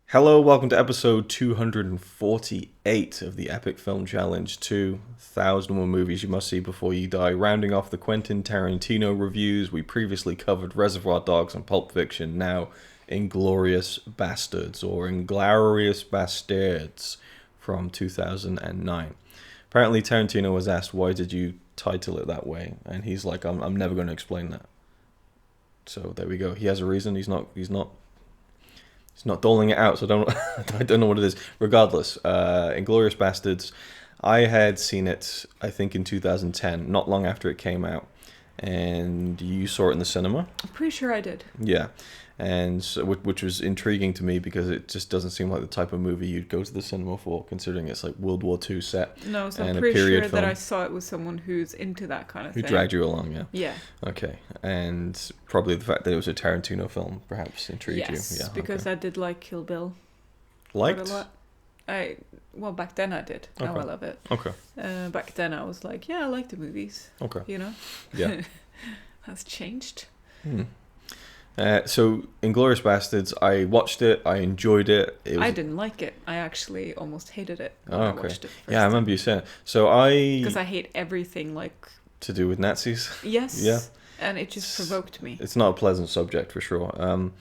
Hello, welcome to episode 248 of the Epic Film Challenge 2,001 Movies You Must See Before You Die. Rounding off the Quentin Tarantino reviews, we previously covered Reservoir Dogs and Pulp Fiction, now Inglourious Basterds, or Inglourious Basterds from 2009. Apparently Tarantino was asked, why did you title it that way? And he's like, I'm never going to explain that. So there we go. He has a reason. He's not doling it out, so I don't know what it is. Regardless, Inglourious Basterds, I had seen it, I think, in 2010, not long after it came out, and you saw it in the cinema. I'm pretty sure I did. Yeah, and so, which was intriguing to me because it just doesn't seem like the type of movie you'd go to the cinema for, considering it's like World War II set. No, so and I'm pretty sure film. that I saw it with someone who's into that kind of thing. Who dragged you along, yeah? Yeah. Okay, and probably the fact that it was a Tarantino film perhaps intrigued you. Yes, Yeah, because okay. I did like Kill Bill. Liked? Quite a lot. Back then I did. Now Okay. I love it. Okay. Back then I was like, yeah, I like the movies. Okay. You know? Yeah. That's changed. So, Inglourious Basterds, I watched it, I enjoyed it. I didn't like it. I actually almost hated it when I watched it first. Yeah, I remember you saying. So because I hate everything like... To do with Nazis? Yes. Yeah. And it just provoked me. It's not a pleasant subject, for sure.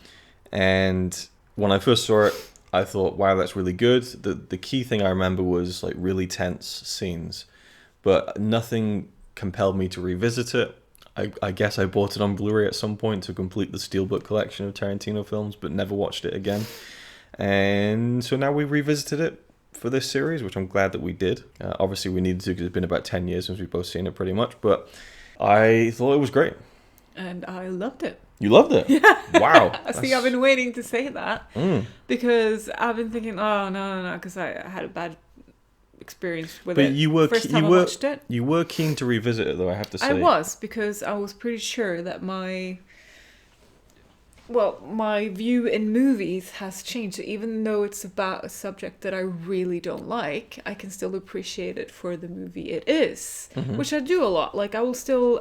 And when I first saw it, I thought, wow, that's really good. The key thing I remember was like really tense scenes. But nothing compelled me to revisit it. I guess I bought it on Blu-ray at some point to complete the Steelbook collection of Tarantino films, but never watched it again. And so now we revisited it for this series, which I'm glad that we did. Obviously, we needed to because it's been about 10 years since we've both seen it pretty much, but I thought it was great. And I loved it. You loved it? Yeah. Wow. See, I've been waiting to say that because I've been thinking, oh, no, because I had a bad experience with it. But First time I watched it. You were keen to revisit it, though, I have to say. I was, because I was pretty sure that my view in movies has changed. Even though it's about a subject that I really don't like, I can still appreciate it for the movie it is, which I do a lot. Like I will still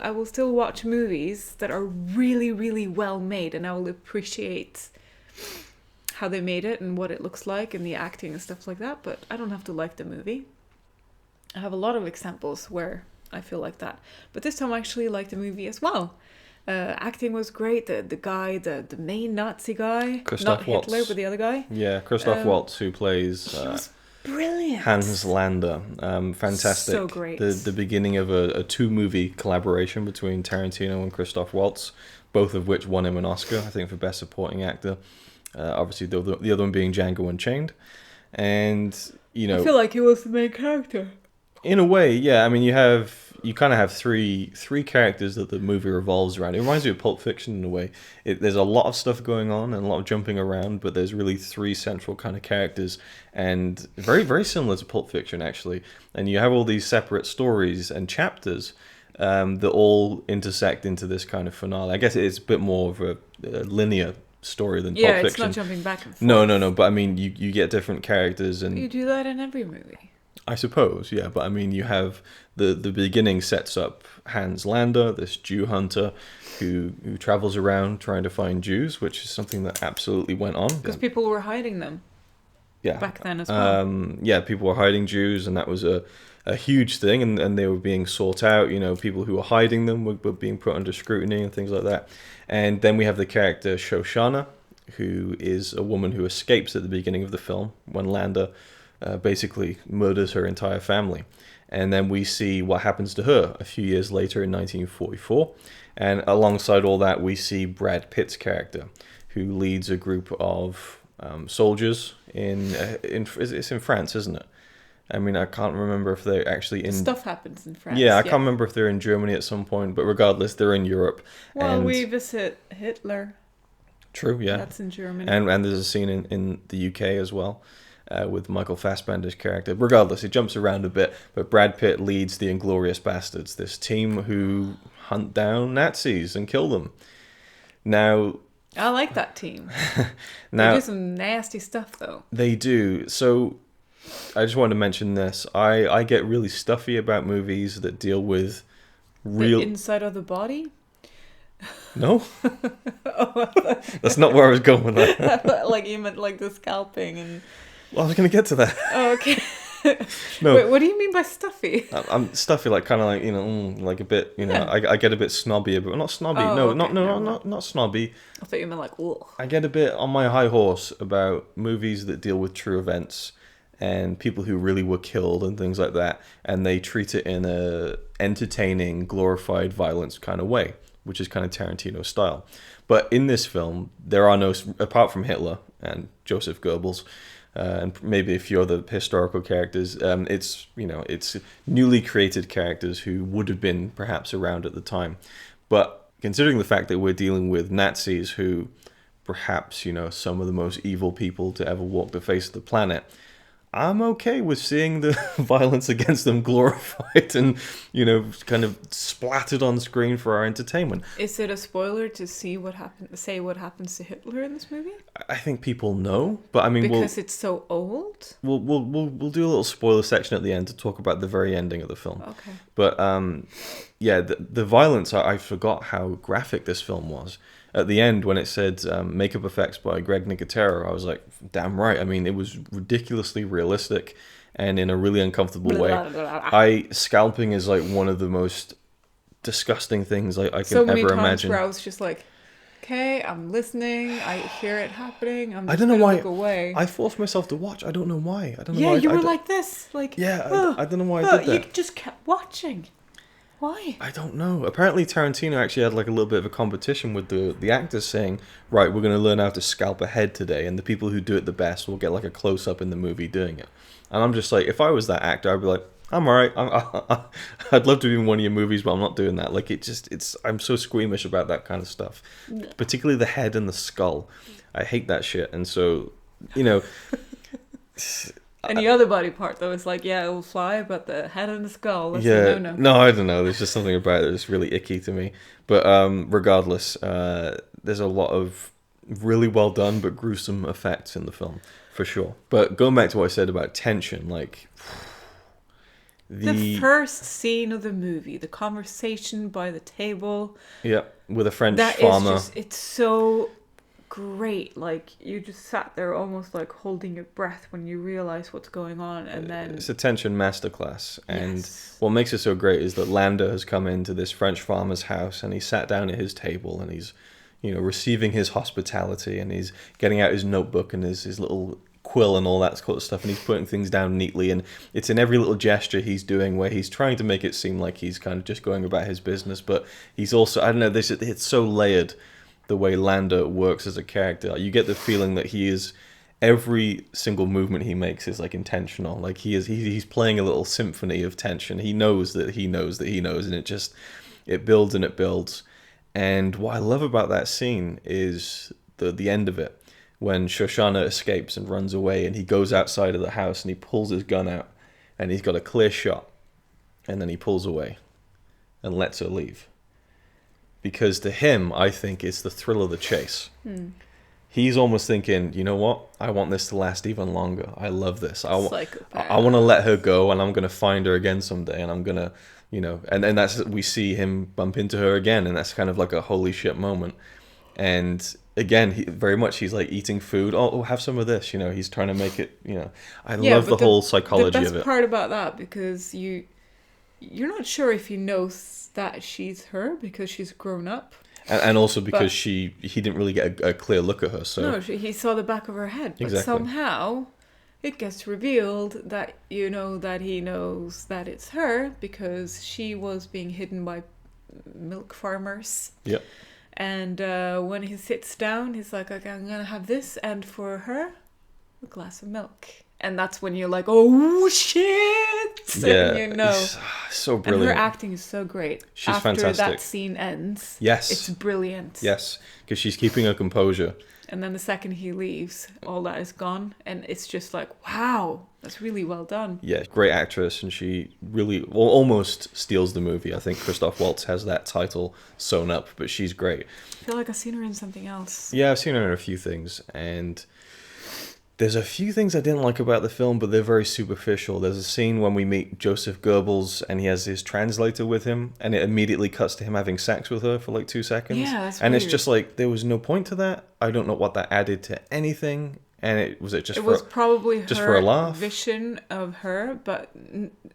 watch movies that are really, really well made, and I will appreciate how they made it and what it looks like and the acting and stuff like that, but I don't have to like the movie. I have a lot of examples where I feel like that. But this time I actually liked the movie as well. Acting was great. The guy, the main Nazi guy, Christoph not Hitler, Waltz. but the other guy. Yeah, Christoph Waltz, who plays He was brilliant. Hans Lander. Fantastic. So great. The beginning of a two-movie collaboration between Tarantino and Christoph Waltz, both of which won him an Oscar, I think, for Best Supporting Actor. Obviously, the other one being Django Unchained. And, you know... I feel like he was the main character. In a way, yeah. I mean, you kind of have three characters that the movie revolves around. It reminds me of Pulp Fiction in a way. There's a lot of stuff going on and a lot of jumping around, but there's really three central kind of characters, and very, very similar to Pulp Fiction, actually. And you have all these separate stories and chapters that all intersect into this kind of finale. I guess it's a bit more of a linear story than Pulp Fiction. Yeah, it's not jumping back and forth. No. But I mean, you get different characters, and you do that in every movie. I suppose, yeah, but I mean, you have the beginning sets up Hans Lander, this Jew hunter who travels around trying to find Jews, which is something that absolutely went on. Because people were hiding them. Yeah. Back then as well. Yeah, people were hiding Jews, and that was a huge thing, and they were being sought out. You know, people who were hiding them were being put under scrutiny and things like that. And then we have the character Shoshana, who is a woman who escapes at the beginning of the film when Lander basically murders her entire family. And then we see what happens to her a few years later in 1944. And alongside all that, we see Brad Pitt's character, who leads a group of soldiers it's in France, isn't it? I mean, I can't remember if they're actually in... Stuff happens in France. Yeah, I can't remember if they're in Germany at some point, but regardless, they're in Europe. Well, we visit Hitler. True, yeah. That's in Germany. And there's a scene in the UK as well. With Michael Fassbender's character. Regardless, it jumps around a bit, but Brad Pitt leads the Inglourious Basterds, this team who hunt down Nazis and kill them. Now... I like that team. Now, they do some nasty stuff, though. They do. So, I just wanted to mention this. I get really stuffy about movies that deal with real... The inside of the body? No? Oh, That's not where I was going with that. like you meant like the scalping and. Well, I was going to get to that. Oh, okay. No. Wait, what do you mean by stuffy? I'm stuffy, like kind of like, like a bit, Yeah. I get a bit snobby, but not snobby. Oh, No, okay, not never mind. not snobby. I thought you meant like, ugh. I get a bit on my high horse about movies that deal with true events and people who really were killed and things like that, and they treat it in a entertaining, glorified violence kind of way, which is kind of Tarantino style. But in this film, there are no, apart from Hitler and Joseph Goebbels, and maybe a few other historical characters, it's newly created characters who would have been perhaps around at the time. But considering the fact that we're dealing with Nazis who perhaps, some of the most evil people to ever walk the face of the planet, I'm okay with seeing the violence against them glorified and, kind of splattered on screen for our entertainment. Is it a spoiler to say what happens to Hitler in this movie? I think people know, but I mean, because it's so old. We'll do a little spoiler section at the end to talk about the very ending of the film. Okay. But the violence, I forgot how graphic this film was. At the end, when it said makeup effects by Greg Nicotero, I was like, damn right. I mean, it was ridiculously realistic and in a really uncomfortable way. Scalping is like one of the most disgusting things I can so many ever times imagine. where I was just like, okay, I'm listening. I hear it happening. I'm just I don't know gonna why. look away. I forced myself to watch. I don't know why. I don't know Yeah, why. you were like this. Like, Yeah, I don't know why I did that. You just kept watching. Why? I don't know. Apparently Tarantino actually had like a little bit of a competition with the actors saying, right, we're going to learn how to scalp a head today, and the people who do it the best will get like a close-up in the movie doing it. And I'm just like, if I was that actor, I'd be like, I'm alright. I'd love to be in one of your movies, but I'm not doing that. Like, I'm so squeamish about that kind of stuff. Particularly the head and the skull. I hate that shit. And so, Any other body part though is like, yeah, it will fly, but the head and the skull, that's yeah, a no-no. No, I don't know. There's just something about it that's really icky to me. But regardless, there's a lot of really well done but gruesome effects in the film, for sure. But going back to what I said about tension, like the first scene of the movie, the conversation by the table. Yeah, with a French that farmer. It's so great. Like, you just sat there almost like holding your breath when you realize what's going on, and then it's a tension masterclass. And yes. What makes it so great is that Landa has come into this French farmer's house, and he sat down at his table, and he's receiving his hospitality, and he's getting out his notebook and his little quill and all that sort of stuff, and he's putting things down neatly, and it's in every little gesture he's doing where he's trying to make it seem like he's kind of just going about his business, but he's also, I don't know, it's so layered. The way Landa works as a character, you get the feeling that every single movement he makes is like intentional. Like he's playing a little symphony of tension. He knows that he knows that he knows, and it builds and it builds. And what I love about that scene is the end of it, when Shoshana escapes and runs away, and he goes outside of the house and he pulls his gun out, and he's got a clear shot, and then he pulls away and lets her leave. Because to him, I think it's the thrill of the chase. He's almost thinking, you know what? I want this to last even longer. I love this. I want to let her go, and I'm going to find her again someday, and I'm going to, and that's, we see him bump into her again, and that's kind of like a holy shit moment. And again, he's like eating food. Oh, have some of this. He's trying to make it, I love the whole psychology of it. The best part about that, because you're not sure if he knows that she's her because she's grown up, and also because he didn't really get a clear look at her. So no, he saw the back of her head, but exactly. Somehow it gets revealed that that he knows that it's her because she was being hidden by milk farmers. Yep. And when he sits down, he's like, okay, I'm gonna have this, and for her, a glass of milk. And that's when you're like, oh shit! Yeah, and so brilliant. And her acting is so great. She's After fantastic. that scene ends, yes, it's brilliant. Yes, because she's keeping her composure. And then the second he leaves, all that is gone, and it's just like, wow, that's really well done. Yeah, great actress, and she really almost steals the movie. I think Christoph Waltz has that title sewn up, but she's great. I feel like I've seen her in something else. Yeah, I've seen her in a few things, and There's a few things I didn't like about the film, but they're very superficial. There's a scene when we meet Joseph Goebbels and he has his translator with him, and it immediately cuts to him having sex with her for like 2 seconds. Yeah, that's and weird. It's just like, there was no point to that. I don't know what that added to anything. And it was probably just her for a laugh? vision of her, but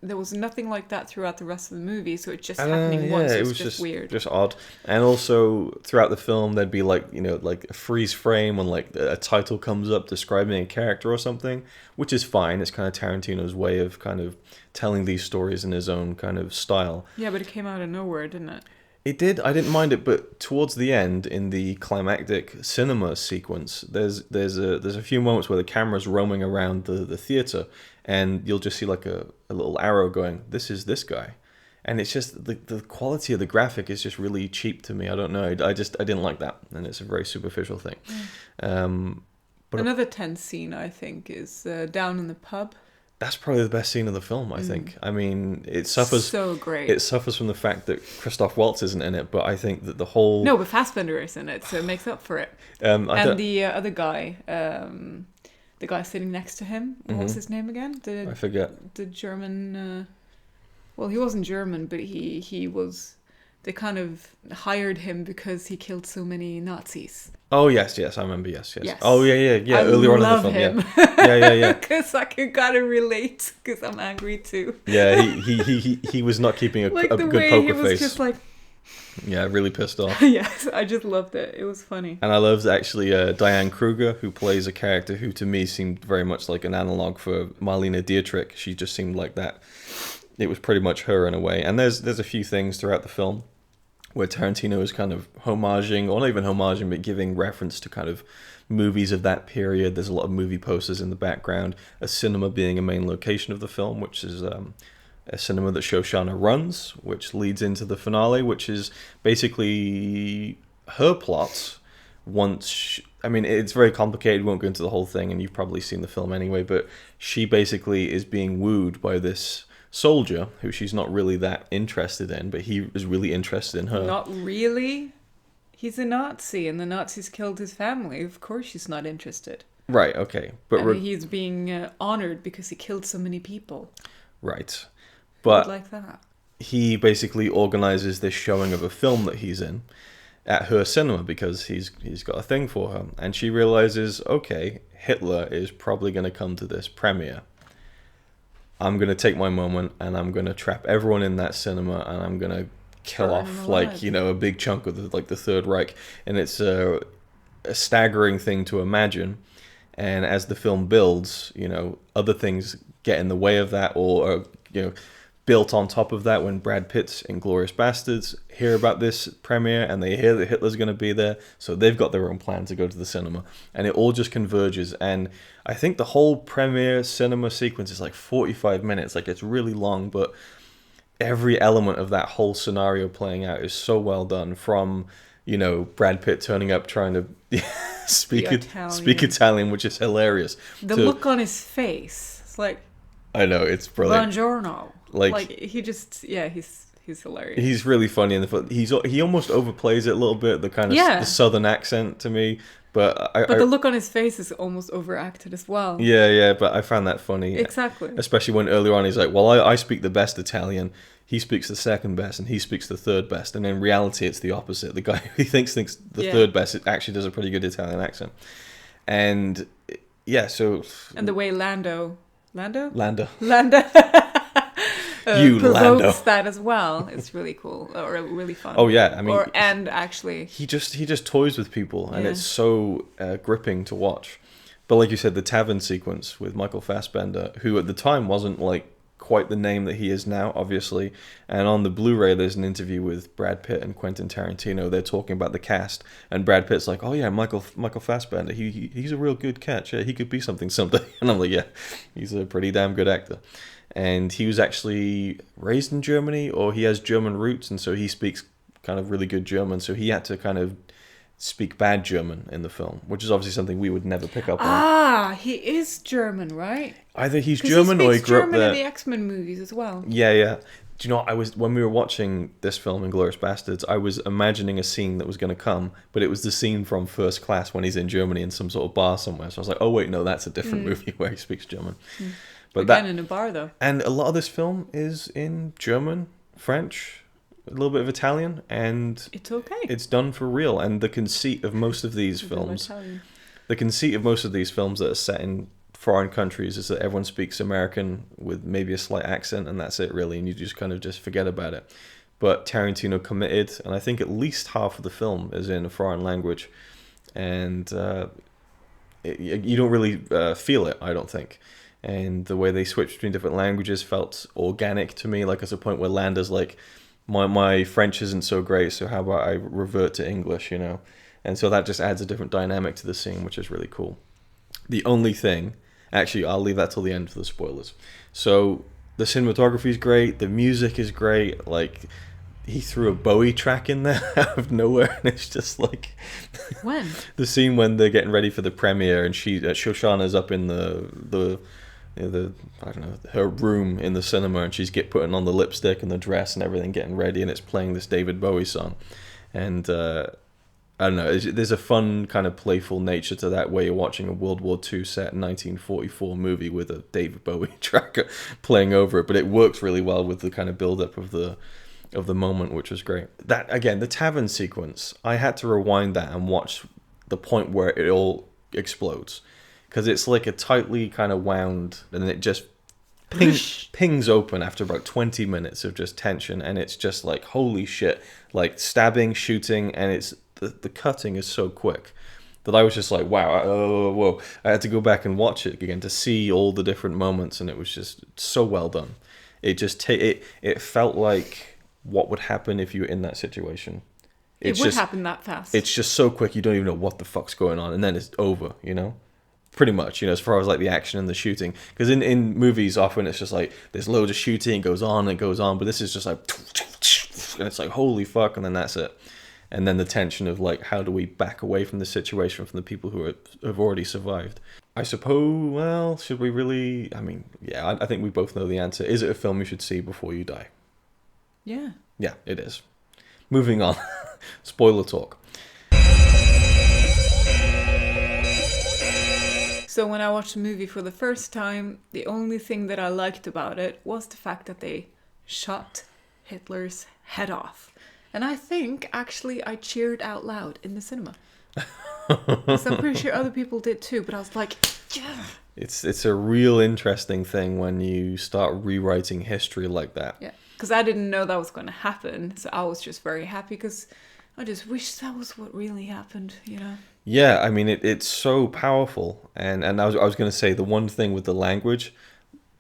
there was nothing like that throughout the rest of the movie. So it just happening once. It was just weird, just odd. And also throughout the film, there'd be like, you know, like a freeze frame when like a title comes up describing a character or something, which is fine. It's kind of Tarantino's way of kind of telling these stories in his own kind of style. Yeah, but it came out of nowhere, didn't it? It did. I didn't mind it, but towards the end, in the climactic cinema sequence, there's a few moments where the camera's roaming around the theater, and you'll just see like a little arrow going, "This is this guy," and it's just the quality of the graphic is just really cheap to me. I don't know. I didn't like that, and it's a very superficial thing. But another tense scene, I think, is down in the pub. That's probably the best scene of the film, I think. I mean, it suffers. So great. It suffers from the fact that Christoph Waltz isn't in it, but I think that the whole. No, but Fassbender is in it, so it makes up for it. And the other guy, the guy sitting next to him, what was his name again? I forget. The German. Well, he wasn't German, but he was. They kind of hired him because he killed so many Nazis. Oh yes, I remember. Yes. Oh yeah. Earlier on in the film, him. Yeah. Because I can kind of relate, because I'm angry too. Yeah, he was not keeping a like good the poker way he was face. just like. Yeah, really pissed off. Yes, I just loved it. It was funny. And I loved actually Diane Kruger, who plays a character who to me seemed very much like an analog for Marlene Dietrich. She just seemed like that. It was pretty much her in a way. And there's a few things throughout the film where Tarantino is kind of homaging, or not even homaging, but giving reference to kind of movies of that period. There's a lot of movie posters in the background, a cinema being a main location of the film, which is a cinema that Shoshana runs, which leads into the finale, which is basically her plot. I mean, it's very complicated, won't go into the whole thing, and you've probably seen the film anyway, but she basically is being wooed by this soldier who she's not really that interested in, but he is really interested in her. Not really. He's a Nazi, and the Nazis killed his family. Of course she's not interested. Right, okay. But he's being honored because he killed so many people. Right. But like that. He basically organizes this showing of a film that he's in at her cinema because he's got a thing for her. And she realizes, okay, Hitler is probably going to come to this premiere. I'm going to take my moment and I'm going to trap everyone in that cinema and I'm going to kill off like, you know, a big chunk of the Third Reich. And it's a staggering thing to imagine. And as the film builds, you know, other things get in the way of that, or are, you know, built on top of that when Brad Pitt's Inglourious Basterds hear about this premiere and they hear that Hitler's going to be there, so they've got their own plan to go to the cinema, and it all just converges. And I think the whole premiere cinema sequence is like 45 minutes, like it's really long, but every element of that whole scenario playing out is so well done, from, you know, Brad Pitt turning up trying to speak Italian, which is hilarious. The look on his face, it's like, I know, it's brilliant. Buongiorno. Like he just, he's hilarious. He's really funny in the film. He almost overplays it a little bit, the kind of the southern accent to me. But the look on his face is almost overacted as well. Yeah, but I found that funny. Exactly. Especially when earlier on he's like, well, I speak the best Italian, he speaks the second best, and he speaks the third best. And in reality, it's the opposite. The guy who he thinks the third best actually does a pretty good Italian accent. And yeah, so... And the way Lando provokes that as well. It's really cool, or really fun. Oh yeah, I mean, actually, he just toys with people, and it's so gripping to watch. But like you said, the tavern sequence with Michael Fassbender, who at the time wasn't like quite the name that he is now, obviously. And on the Blu-ray, there's an interview with Brad Pitt and Quentin Tarantino. They're talking about the cast, and Brad Pitt's like, "Oh yeah, Michael Fassbender. He's a real good catch. Yeah, he could be something someday." And I'm like, "Yeah, he's a pretty damn good actor." And he was actually raised in Germany, or he has German roots, and so he speaks kind of really good German. So he had to kind of speak bad German in the film, which is obviously something we would never pick up on. He is German, right? Either he's German or he grew up there. German in the X-Men movies as well. Yeah. Do you know, when we were watching this film, Inglourious Basterds, I was imagining a scene that was going to come, but it was the scene from First Class when he's in Germany in some sort of bar somewhere. So I was like, oh wait, no, that's a different movie where he speaks German. But Again, in a bar though. And a lot of this film is in German, French, a little bit of Italian, and it's okay. It's done for real. And the conceit of most of these films, that are set in foreign countries is that everyone speaks American with maybe a slight accent, and that's it really, and you just kind of just forget about it. But Tarantino committed, and I think at least half of the film is in a foreign language, and you don't really feel it, I don't think. And the way they switch between different languages felt organic to me. Like, there's a point where Landa's like, my French isn't so great, so how about I revert to English, you know? And so that just adds a different dynamic to the scene, which is really cool. The only thing, actually, I'll leave that till the end for the spoilers. So the cinematography is great, the music is great. Like, he threw a Bowie track in there out of nowhere, and it's just like when the scene when they're getting ready for the premiere, and Shoshana's up in the I don't know, her room in the cinema, and she's putting on the lipstick and the dress and everything, getting ready, and it's playing this David Bowie song, and I don't know, there's a fun kind of playful nature to that, where you're watching a World War II set 1944 movie with a David Bowie track playing over it, but it works really well with the kind of build-up of the moment, which was great. That, again, the tavern sequence, I had to rewind that and watch the point where it all explodes, because it's like a tightly kind of wound, and then it just pings open after about 20 minutes of just tension, and it's just like, holy shit, like stabbing, shooting, and it's the cutting is so quick that I was just like, wow, whoa. I had to go back and watch it again to see all the different moments, and it was just so well done. It just it felt like what would happen if you were in that situation. It would happen that fast. It's just so quick, you don't even know what the fuck's going on, and then it's over, you know? Pretty much, you know, as far as like the action and the shooting. Because in movies, often it's just like, there's loads of shooting, it goes on, but this is just like, and it's like, holy fuck, and then that's it. And then the tension of like, how do we back away from the situation from the people who have already survived? I suppose, well, should we really, I mean, yeah, I think we both know the answer. Is it a film you should see before you die? Yeah. Yeah, it is. Moving on. Spoiler talk. So when I watched the movie for the first time, the only thing that I liked about it was the fact that they shot Hitler's head off. And I think, actually, I cheered out loud in the cinema. Because I'm pretty sure other people did too, but I was like, yeah. It's a real interesting thing when you start rewriting history like that. Yeah, because I didn't know that was going to happen, so I was just very happy, because I just wish that was what really happened, you know? Yeah, I mean, it's so powerful. And I was going to say, the one thing with the language,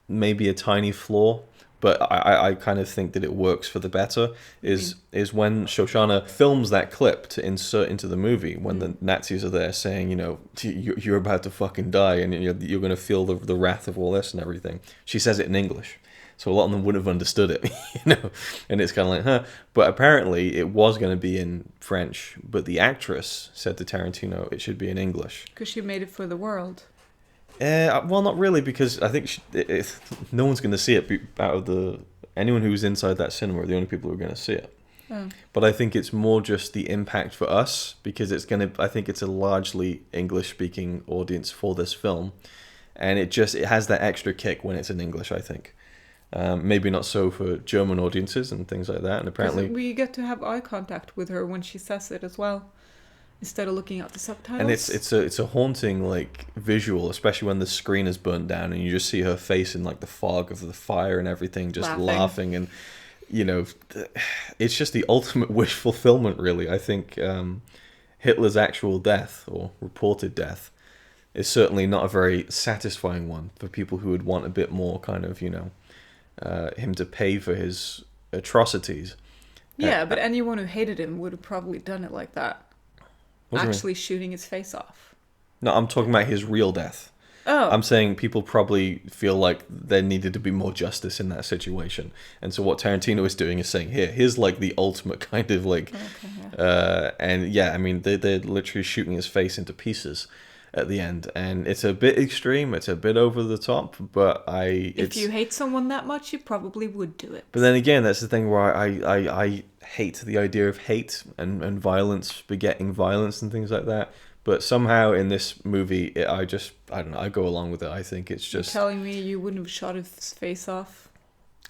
maybe a tiny flaw, but I kind of think that it works for the better, is when Shoshana films that clip to insert into the movie, when the Nazis are there saying, you know, you're about to fucking die, and you're going to feel the wrath of all this and everything. She says it in English. So a lot of them wouldn't have understood it, you know, and it's kind of like, huh. But apparently it was going to be in French, but the actress said to Tarantino it should be in English. Because she made it for the world. Well, not really, because I think no one's going to see it out of anyone who's inside that cinema are the only people who are going to see it. Oh. But I think it's more just the impact for us, because I think it's a largely English-speaking audience for this film, and it has that extra kick when it's in English, I think. Maybe not so for German audiences and things like that. And apparently we get to have eye contact with her when she says it as well, instead of looking at the subtitles. And it's a haunting like visual, especially when the screen is burnt down and you just see her face in like the fog of the fire and everything, just laughing and, you know, it's just the ultimate wish fulfillment, really. I think Hitler's actual death, or reported death, is certainly not a very satisfying one for people who would want a bit more kind of, you know, him to pay for his atrocities. Yeah, but anyone who hated him would have probably done it like that. Actually shooting his face off. No, I'm talking about his real death. Oh. I'm saying people probably feel like there needed to be more justice in that situation. And so what Tarantino is doing is saying, here's like the ultimate kind of like... Okay, yeah. And yeah, I mean, they're literally shooting his face into pieces. at the end, and it's a bit extreme, it's a bit over the top, but if you hate someone that much, you probably would do it. But then again, that's the thing where I hate the idea of hate and violence begetting violence and things like that. But somehow in this movie, I don't know, I go along with it. I think it's just... You're telling me you wouldn't have shot his face off?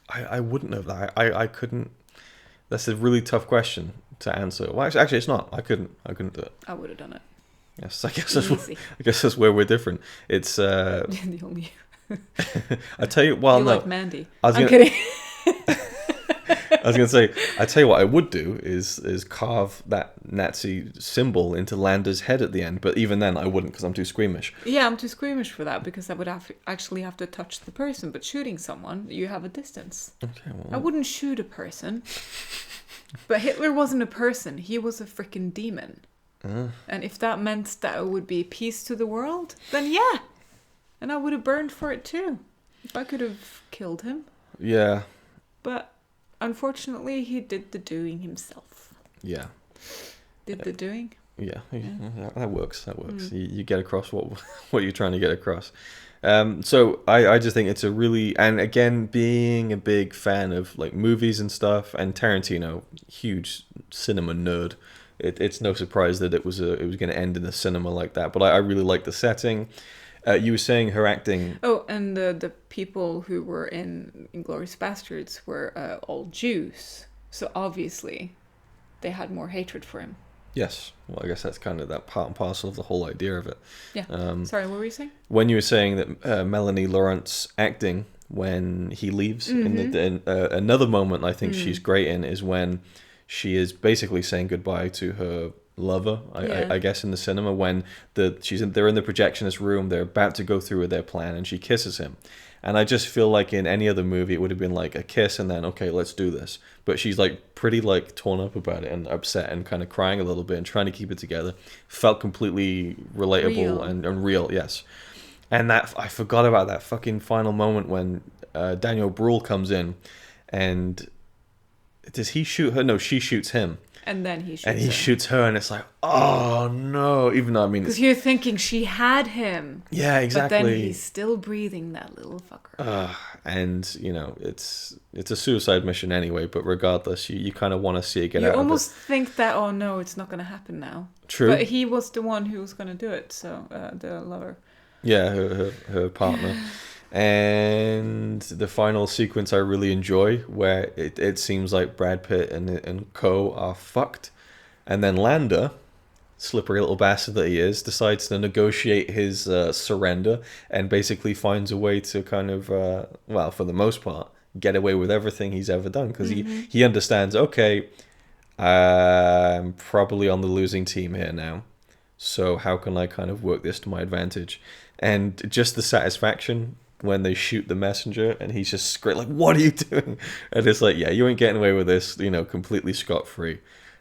I wouldn't have. I couldn't... That's a really tough question to answer. Well, actually, it's not. I couldn't do it. I would have done it. Yes, I guess that's where we're different. It's the only. I tell you, well, you no, like Mandy. I'm kidding. I was gonna say, I tell you what I would do is carve that Nazi symbol into Lander's head at the end. But even then, I wouldn't because I'm too squeamish. Yeah, I'm too squeamish for that because I would actually have to touch the person. But shooting someone, you have a distance. Okay, well, I wouldn't shoot a person. But Hitler wasn't a person. He was a freaking demon. And if that meant that it would be peace to the world, then yeah. And I would have burned for it too. If I could have killed him. Yeah. But unfortunately, he did the doing himself. Yeah. Did the doing? Yeah. That works. You get across what you're trying to get across. So I just think it's a really, and again, being a big fan of like movies and stuff, and Tarantino, huge cinema nerd, it's no surprise that it was going to end in the cinema like that. But I really like the setting. You were saying her acting. Oh, and the people who were in Inglourious Basterds were all Jews, so obviously they had more hatred for him. Yes, well, I guess that's kind of that part and parcel of the whole idea of it. Yeah. Sorry, what were you saying? When you were saying that Melanie Laurent's acting when he leaves, in another moment I think she's great in is when she is basically saying goodbye to her lover, I guess, in the cinema, when they're in the projectionist room, they're about to go through with their plan, and she kisses him. And I just feel like in any other movie it would have been like a kiss and then, okay, let's do this. But she's like pretty like torn up about it and upset and kind of crying a little bit and trying to keep it together. Felt completely relatable and real, yes. And that I forgot about that fucking final moment when Daniel Bruhl comes in, and does he shoot her? No, she shoots him. And then he shoots her. And he shoots her, and it's like, oh no. Even though, I mean, because you're thinking she had him. Yeah, exactly. But then he's still breathing, that little fucker. And you know, it's a suicide mission anyway. But regardless, you kind of want to see it get out. You almost think that, oh no, it's not going to happen now. True. But he was the one who was going to do it. So the lover. Yeah, her partner. And the final sequence I really enjoy, where it seems like Brad Pitt and co are fucked, and then Lander, slippery little bastard that he is, decides to negotiate his surrender and basically finds a way to kind of, well, for the most part, get away with everything he's ever done, because he understands, okay, I'm probably on the losing team here now, so how can I kind of work this to my advantage? And just the satisfaction when they shoot the messenger and he's just like, what are you doing? And it's like, yeah, you ain't getting away with this, you know, completely scot-free.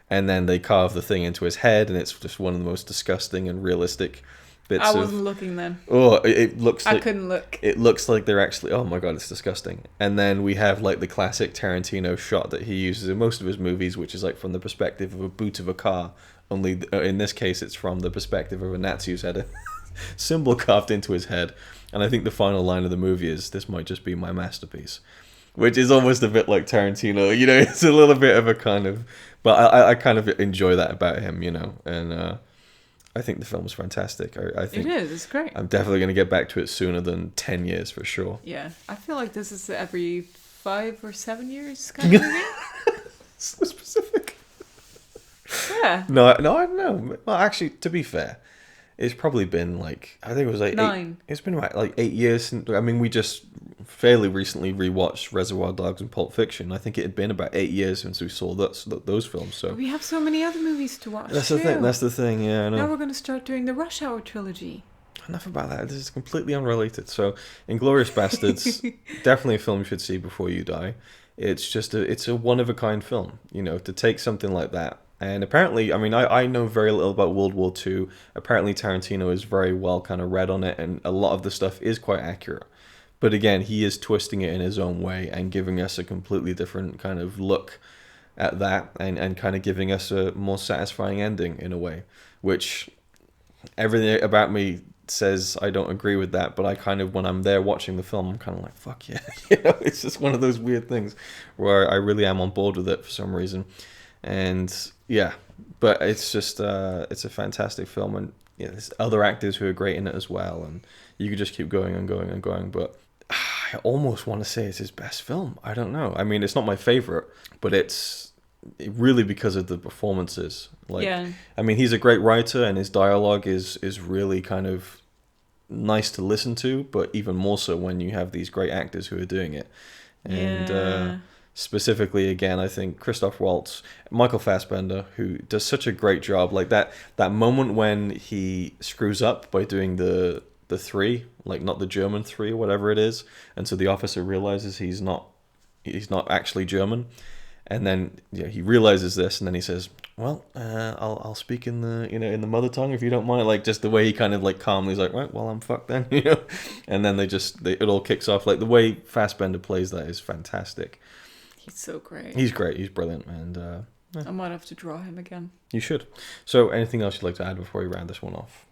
And then they carve the thing into his head, and it's just one of the most disgusting and realistic bits. I wasn't looking then. Oh, it looks like... I couldn't look. It looks like they're actually... Oh my god, it's disgusting. And then we have like the classic Tarantino shot that he uses in most of his movies, which is like from the perspective of a boot of a car. Only in this case, it's from the perspective of a Nazi who's had a symbol carved into his head. And I think the final line of the movie is, "This might just be my masterpiece," which is almost a bit like Tarantino. You know, it's a little bit of a kind of... But I kind of enjoy that about him, you know. And I think the film's fantastic. I think it is. It's great. I'm definitely going to get back to it sooner than 10 years for sure. Yeah. I feel like this is every 5 or 7 years kind of movie. So specific. Yeah. No, I don't know. Well, actually, to be fair, it's probably been like, I think it was like 9. It's been like 8 years since, I mean, we just fairly recently rewatched Reservoir Dogs and Pulp Fiction. I think it had been about 8 years since we saw those films. So we have so many other movies to watch. That's the thing. That's the thing. Yeah, I know. Now we're going to start doing the Rush Hour trilogy. Enough about that. This is completely unrelated. So, Inglourious Basterds, definitely a film you should see before you die. It's just it's a one of a kind film. You know, to take something like that. And apparently, I mean, I know very little about World War II. Apparently, Tarantino is very well kind of read on it, and a lot of the stuff is quite accurate. But again, he is twisting it in his own way and giving us a completely different kind of look at that, and kind of giving us a more satisfying ending in a way, which everything about me says I don't agree with that, but I kind of, when I'm there watching the film, I'm kind of like, fuck yeah. It's just one of those weird things where I really am on board with it for some reason. And yeah, but it's just it's a fantastic film, and there's other actors who are great in it as well, and you could just keep going and going and going. But I almost want to say it's his best film. I don't know. I mean, it's not my favorite, but it's really because of the performances. I mean, he's a great writer, and his dialogue is really kind of nice to listen to, but even more so when you have these great actors who are doing it. And specifically, again, I think Christoph Waltz, Michael Fassbender, who does such a great job. Like that moment when he screws up by doing the three, like not the German three or whatever it is, and so the officer realizes he's not actually German, and then he realizes this, and then he says, "Well, I'll speak in the in the mother tongue if you don't mind." Like just the way he kind of like calmly is like, "Right, well, I'm fucked then," and then it all kicks off. Like the way Fassbender plays that is fantastic. He's so great. He's great. He's brilliant, and I might have to draw him again. You should. So, anything else you'd like to add before we round this one off?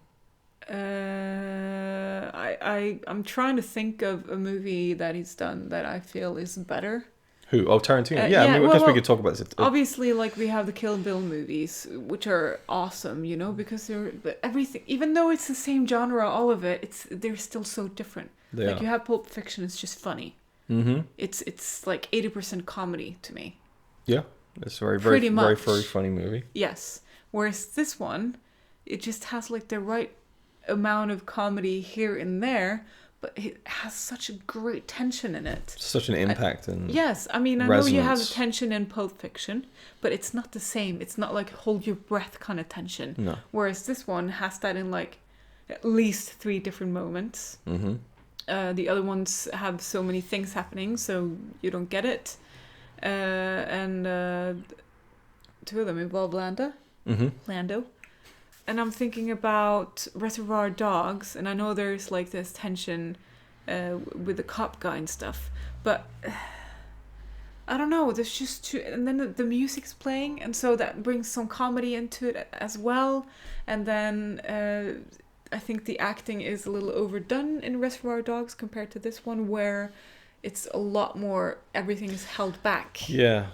I'm trying to think of a movie that he's done that I feel is better. Who? Oh, Tarantino. I mean, I guess we could talk about this. Obviously, like we have the Kill Bill movies, which are awesome, because but everything, even though it's the same genre, all of it, they're still so different. You have Pulp Fiction, it's just funny. Mm-hmm. It's like 80% comedy to me. Yeah, it's very very funny movie. Yes, whereas this one, it just has like the right amount of comedy here and there, but it has such a great tension in it. Such an impact and yes, I mean I resonance. Know you have the tension in Pulp Fiction, but it's not the same. It's not like hold your breath kind of tension. No. Whereas this one has that in like at least 3 different moments. Mm-hmm. The other ones have so many things happening, so you don't get it. And 2 of them involve Lando. And I'm thinking about Reservoir Dogs, and I know there's like this tension with the cop guy and stuff, but I don't know, there's just too... And then the music's playing, and so that brings some comedy into it as well. And then... I think the acting is a little overdone in Reservoir Dogs compared to this one, where it's a lot more, everything is held back. Yeah.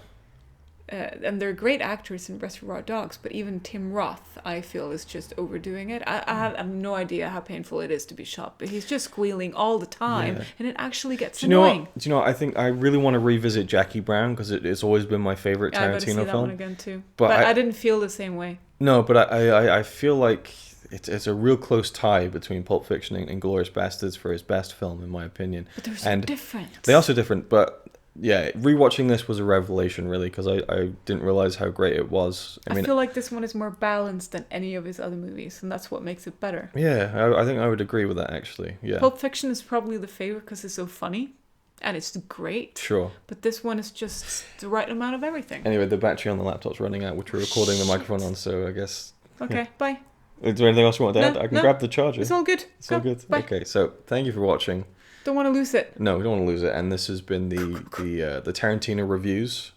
And they're great actors in Reservoir Dogs, but even Tim Roth, I feel, is just overdoing it. I have no idea how painful it is to be shot, but he's just squealing all the time, and it actually gets annoying. Do you know what? I think I really want to revisit Jackie Brown, because it's always been my favorite Tarantino film. I gotta see that one again too. But I didn't feel the same way. No, but I feel like... It's a real close tie between Pulp Fiction and Inglourious Basterds for his best film, in my opinion. But they're so different. They are so different, but yeah, rewatching this was a revelation, really, because I didn't realize how great it was. I feel like this one is more balanced than any of his other movies, and that's what makes it better. Yeah, I think I would agree with that, actually. Yeah. Pulp Fiction is probably the favorite because it's so funny, and it's great. Sure. But this one is just the right amount of everything. Anyway, the battery on the laptop's running out, which we're recording the microphone on, so I guess... Okay, bye. Is there anything else you want to add? I can grab the charger. It's all good. It's all good. Bye. Okay, so thank you for watching. Don't want to lose it. No, we don't want to lose it. And this has been the Tarantino reviews.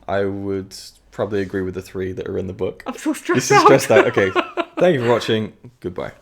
I would probably agree with the 3 that are in the book. I'm so stressed out. Okay, thank you for watching. Goodbye.